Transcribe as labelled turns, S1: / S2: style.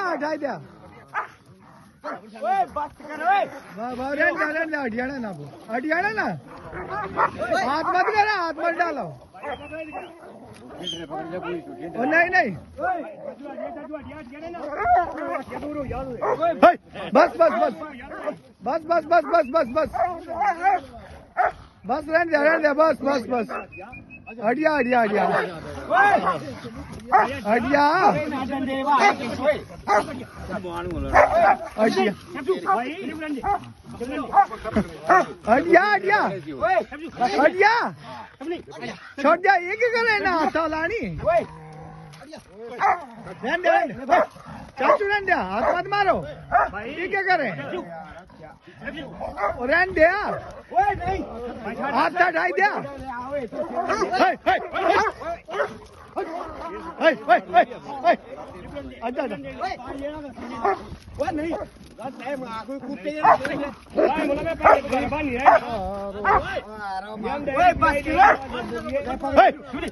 S1: हटाई दिया
S2: ओए बस कर ओए
S1: रेंड हटियाना ना वो हटियाना ना हाथ मत करा हाथ मत डालो ओ नहीं नहीं बस बस बस बस बस बस बस बस बस बस रेंड दे बस बस बस हटिया हटिया हटिया हटिया हटिया हटिया हटिया हटिया छोड़ जा ये क्या करे ना हाथ लानी चाचू रेंड हाथ मत मारो ये क्या करे रेंड दे हाथ हटाई दिया अच्छा
S2: नहीं कुत्ते